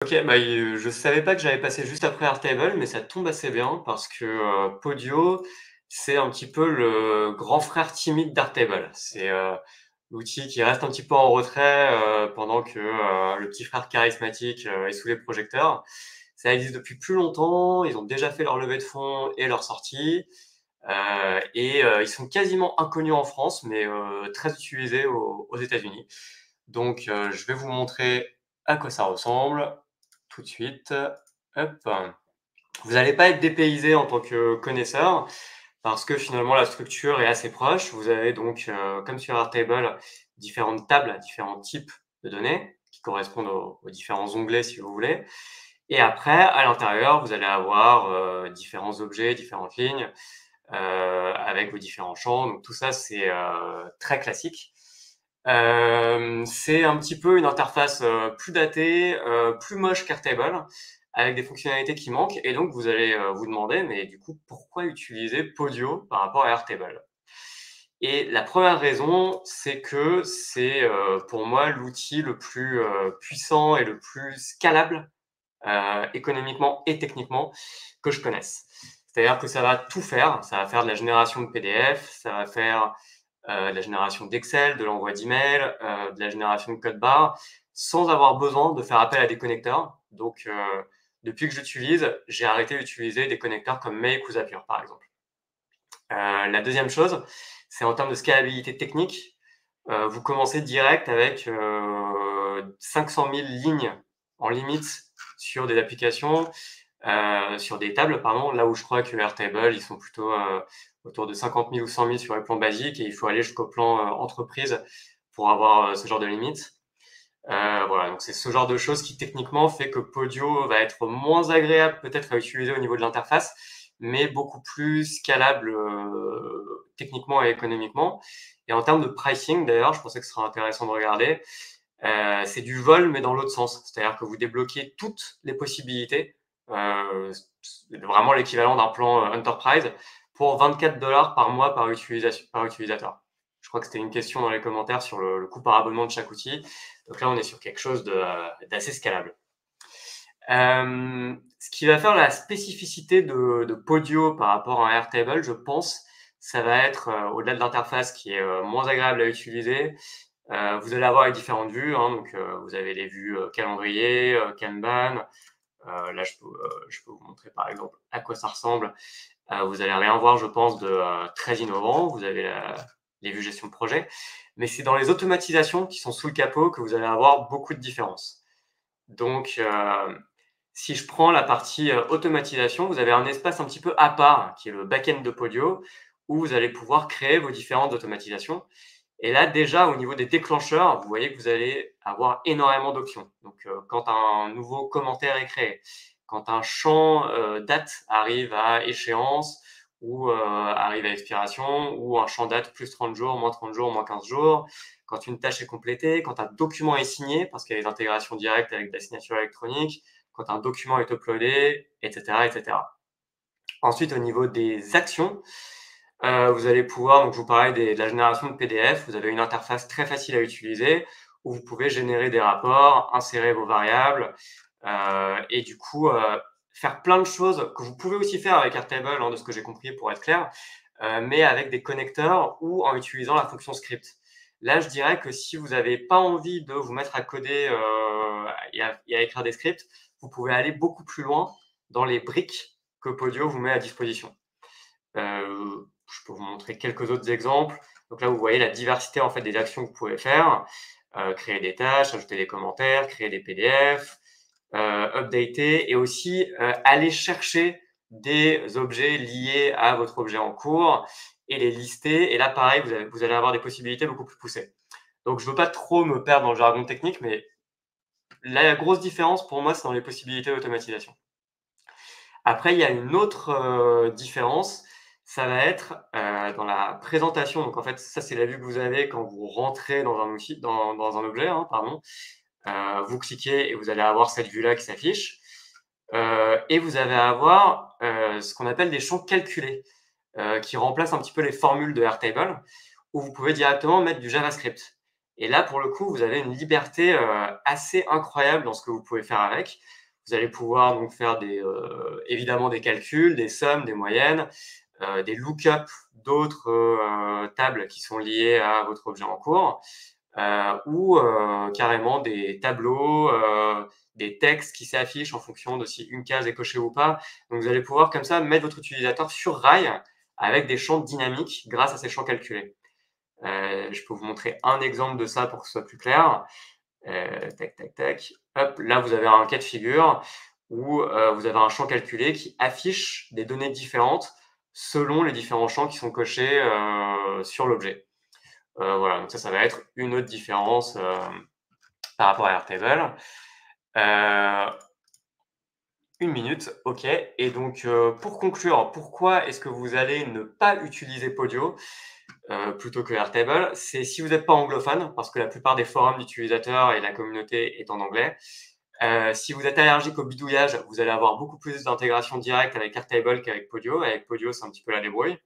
OK, bah, je savais pas que j'allais passer juste après Airtable, mais ça tombe assez bien parce que, Podio, c'est un petit peu le grand frère timide d'Airtable. C'est, l'outil qui reste un petit peu en retrait, pendant que, le petit frère charismatique, est sous les projecteurs. Ça existe depuis plus longtemps, ils ont déjà fait leur levée de fonds et leur sortie, ils sont quasiment inconnus en France, mais, très utilisés aux États-Unis. Donc, je vais vous montrer à quoi ça ressemble tout de suite. Hop. Vous n'allez pas être dépaysé en tant que connaisseur parce que finalement la structure est assez proche. Vous avez donc, comme sur Airtable, différentes tables, différents types de données qui correspondent aux différents onglets si vous voulez. Et après, à l'intérieur, vous allez avoir, différents objets, différentes lignes, avec vos différents champs. Donc tout ça, c'est, très classique. C'est un petit peu une interface, plus datée, plus moche qu'Airtable, avec des fonctionnalités qui manquent et donc vous allez, vous demander: «Mais du coup, pourquoi utiliser Podio par rapport à Airtable?» Et la première raison, c'est que c'est, pour moi l'outil le plus, puissant et le plus scalable, économiquement et techniquement que je connaisse. C'est-à-dire que ça va tout faire, ça va faire de la génération de PDF, ça va faire, de la génération d'Excel, de l'envoi d'emails, de la génération de code barre, sans avoir besoin de faire appel à des connecteurs. Donc, depuis que j'utilise, j'ai arrêté d'utiliser des connecteurs comme Make ou Zapier, par exemple. La deuxième chose, c'est en termes de scalabilité technique. Vous commencez direct avec 500 000 lignes en limite sur des applications, sur des tables, pardon, là où je crois que Airtable, ils sont plutôt autour de 50 000 ou 100 000 sur les plans basiques et il faut aller jusqu'au plan entreprise pour avoir ce genre de limite. Voilà, donc c'est ce genre de choses qui techniquement fait que Podio va être moins agréable peut-être à utiliser au niveau de l'interface, mais beaucoup plus scalable techniquement et économiquement. Et en termes de pricing, d'ailleurs, je pensais que ce serait intéressant de regarder. C'est du vol, mais dans l'autre sens. C'est-à-dire que vous débloquez toutes les possibilités, c'est vraiment l'équivalent d'un plan Enterprise pour 24 $ par mois par utilisateur. Je crois que c'était une question dans les commentaires sur le coût par abonnement de chaque outil. Donc là, on est sur quelque chose d'assez scalable. Ce qui va faire la spécificité de Podio par rapport à Airtable, je pense, ça va être, au-delà de l'interface qui est moins agréable à utiliser, vous allez avoir les différentes vues, hein, donc vous avez les vues calendrier, Kanban. Là, je peux vous montrer par exemple à quoi ça ressemble. Vous allez rien voir, je pense, de très innovant. Vous avez les vues gestion de projet. Mais c'est dans les automatisations qui sont sous le capot que vous allez avoir beaucoup de différences. Donc, si je prends la partie automatisation, vous avez un espace un petit peu à part qui est le back-end de Podio où vous allez pouvoir créer vos différentes automatisations. Et là, déjà, au niveau des déclencheurs, vous voyez que vous allez avoir énormément d'options. Donc, quand un nouveau commentaire est créé, quand un champ date arrive à échéance ou arrive à expiration, ou un champ date plus 30 jours, moins 15 jours, quand une tâche est complétée, quand un document est signé, parce qu'il y a des intégrations directes avec de la signature électronique, quand un document est uploadé, etc., etc. Ensuite, au niveau des actions, vous allez pouvoir, donc je vous parlais de la génération de PDF, vous avez une interface très facile à utiliser où vous pouvez générer des rapports, insérer vos variables et du coup faire plein de choses que vous pouvez aussi faire avec Airtable, hein, de ce que j'ai compris pour être clair, mais avec des connecteurs ou en utilisant la fonction script. Là, je dirais que si vous n'avez pas envie de vous mettre à coder et à écrire des scripts, vous pouvez aller beaucoup plus loin dans les briques que Podio vous met à disposition. Je peux vous montrer quelques autres exemples. Donc là, vous voyez la diversité en fait des actions que vous pouvez faire. Créer des tâches, ajouter des commentaires, créer des PDF, updater et aussi aller chercher des objets liés à votre objet en cours et les lister. Et là, pareil, vous allez avoir des possibilités beaucoup plus poussées. Donc, je ne veux pas trop me perdre dans le jargon technique, mais la grosse différence pour moi, c'est dans les possibilités d'automatisation. Après, il y a une autre différence, ça va être dans la présentation. Donc en fait, ça, c'est la vue que vous avez quand vous rentrez dans un outil, dans un objet, hein, pardon. Vous cliquez et vous allez avoir cette vue-là qui s'affiche. Et vous allez avoir ce qu'on appelle des champs calculés, qui remplacent un petit peu les formules de Airtable, où vous pouvez directement mettre du JavaScript. Et là, pour le coup, vous avez une liberté assez incroyable dans ce que vous pouvez faire avec. Vous allez pouvoir donc faire évidemment des calculs, des sommes, des moyennes, des lookups d'autres tables qui sont liées à votre objet en cours, ou carrément des tableaux, des textes qui s'affichent en fonction de si une case est cochée ou pas. Donc vous allez pouvoir comme ça mettre votre utilisateur sur rail avec des champs dynamiques grâce à ces champs calculés. Je peux vous montrer un exemple de ça pour que ce soit plus clair. Tac, tac, tac. Hop, là, vous avez un cas de figure où vous avez un champ calculé qui affiche des données différentes selon les différents champs qui sont cochés sur l'objet. Voilà, donc ça va être une autre différence par rapport à Airtable. Une minute, ok. Et donc, pour conclure, pourquoi est-ce que vous allez ne pas utiliser Podio plutôt que Airtable? C'est si vous n'êtes pas anglophone, parce que la plupart des forums d'utilisateurs et la communauté est en anglais. Si vous êtes allergique au bidouillage, vous allez avoir beaucoup plus d'intégration directe avec Airtable qu'avec Podio. Avec Podio, c'est un petit peu la débrouille.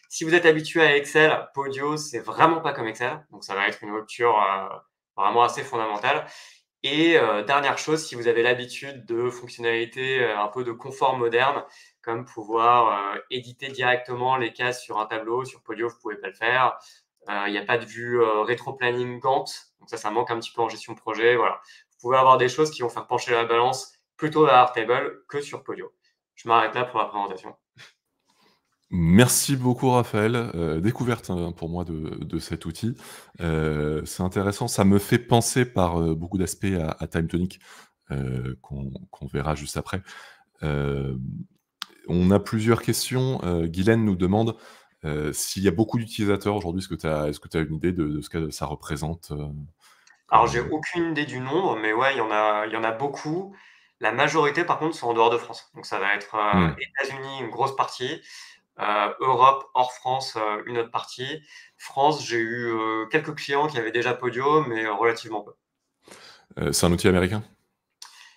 Si vous êtes habitué à Excel, Podio, c'est vraiment pas comme Excel. Donc, ça va être une rupture vraiment assez fondamentale. Et dernière chose, si vous avez l'habitude de fonctionnalités un peu de confort moderne, comme pouvoir éditer directement les cases sur un tableau, sur Podio, vous pouvez pas le faire. Il n'y a pas de vue rétro-planning Gantt, donc ça manque un petit peu en gestion de projet. Voilà. Vous pouvez avoir des choses qui vont faire pencher la balance plutôt vers Airtable que sur Podio. Je m'arrête là pour la présentation. Merci beaucoup Raphaël, découverte, pour moi de cet outil. C'est intéressant, ça me fait penser par, beaucoup d'aspects à TimeTonic, qu'on verra juste après. Hem, on a plusieurs questions. Guylaine nous demande, s'il y a beaucoup d'utilisateurs aujourd'hui, est-ce que tu as une idée de ce que ça représente, Alors, comme, j'ai aucune idée du nombre, mais ouais, il y en a beaucoup. La majorité, par contre, sont en dehors de France. Donc, ça va être Mmh. États-Unis, une grosse partie, Europe, hors France, une autre partie. France, j'ai eu quelques clients qui avaient déjà Podio, mais relativement peu. C'est un outil américain?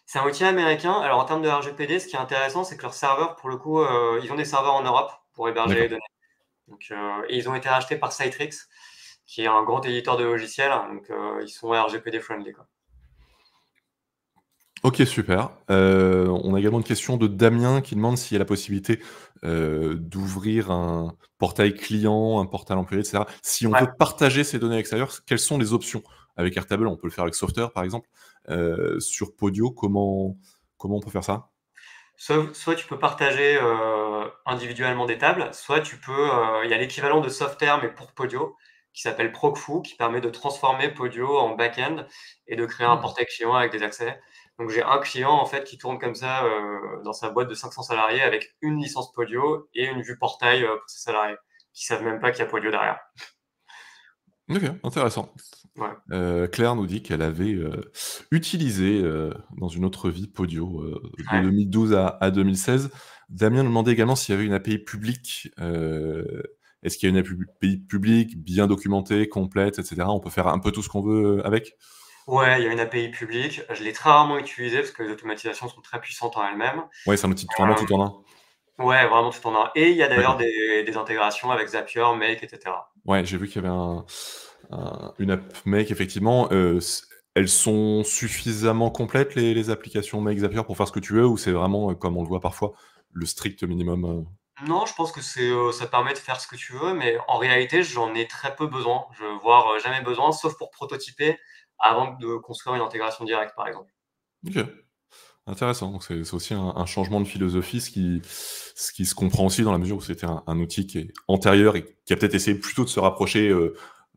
C'est un outil américain. Alors, en termes de RGPD, ce qui est intéressant, c'est que leurs serveurs, pour le coup, ils ont des serveurs en Europe pour héberger les D'accord. données. Donc, et ils ont été rachetés par Citrix, qui est un grand éditeur de logiciels. Donc, ils sont RGPD friendly, quoi. OK, super. On a également une question de Damien qui demande s'il y a la possibilité, d'ouvrir un portail client, un portail employé et cetera. Si on Ouais. veut partager ces données extérieures, quelles sont les options? Avec Airtable, on peut le faire avec Software, par exemple. Sur Podio, comment on peut faire ça? Soit tu peux partager individuellement des tables, soit tu peux. Il y a l'équivalent de Software, mais pour Podio, qui s'appelle Procfoo, qui permet de transformer Podio en back-end et de créer un Mmh. portail client avec des accès. Donc j'ai un client en fait qui tourne comme ça dans sa boîte de 500 salariés avec une licence Podio et une vue portail pour ses salariés, qui savent même pas qu'il y a Podio derrière. OK, intéressant. Ouais. Claire nous dit qu'elle avait, utilisé, dans une autre vie Podio, de Ouais. 2012 à 2016. Damien nous demandait également s'il y avait une API publique. Est-ce qu'il y a une API publique bien documentée, complète et cetera? On peut faire un peu tout ce qu'on veut, avec? Ouais, il y a une API publique. Je l'ai très rarement utilisée parce que les automatisations sont très puissantes en elles-mêmes. Ouais, c'est un outil vraiment tout en un? Ouais, vraiment tout en un. Et il y a d'ailleurs D'accord. des intégrations avec Zapier, Make, et cetera. Ouais, j'ai vu qu'il y avait une app Make effectivement, elles sont suffisamment complètes les applications Make, Zapier pour faire ce que tu veux ou c'est vraiment, comme on le voit parfois, le strict minimum, Non, je pense que ça te permet de faire ce que tu veux, mais en réalité, j'en ai très peu besoin. Voire jamais besoin, sauf pour prototyper avant de construire une intégration directe, par exemple. OK. Intéressant, donc c'est aussi un changement de philosophie, ce qui se comprend aussi dans la mesure où c'était un outil qui est antérieur et qui a peut-être essayé plutôt de se rapprocher,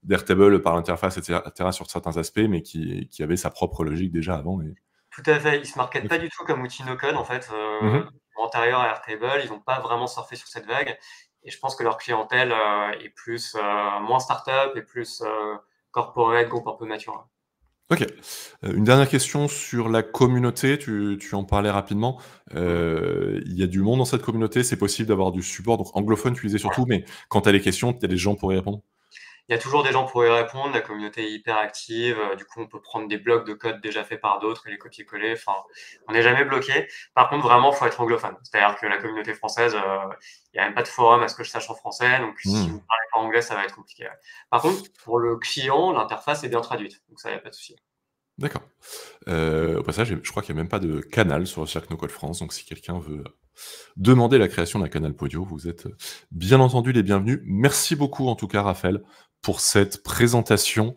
d'Airtable par l'interface et cetera sur certains aspects, mais qui avait sa propre logique déjà avant et Tout à fait, ils se marketent pas OK. du tout comme outil no-code, en fait, Mmh. antérieur à Airtable. Ils ont pas vraiment surfé sur cette vague et je pense que leur clientèle, est plus, moins start-up et plus, corporate, groupe un peu mature. OK. Une dernière question sur la communauté, tu en parlais rapidement. Mmh. Il y a du monde dans cette communauté, c'est possible d'avoir du support, donc anglophone tu disais surtout, mais quand tu as des questions, tu as des gens pour y répondre? il y a toujours des gens pour y répondre, la communauté est hyper active, du coup, on peut prendre des blocs de code déjà faits par d'autres et les copier-coller, enfin, on n'est jamais bloqué. Par contre, vraiment, il faut être anglophone. C'est-à-dire que la communauté française, il n'y a même pas de forum à ce que je sache en français, donc si vous Mmh. parlez pas anglais, ça va être compliqué. Ouais. Par contre, pour le client, l'interface est bien traduite, donc ça, il n'y a pas de souci. D'accord. Au passage, je crois qu'il y a même pas de canal sur Cirque No Code France, donc si quelqu'un veut demander la création d'un canal Podio, vous êtes, bien entendu les bienvenus. Merci beaucoup en tout cas Raphaël, pour cette présentation,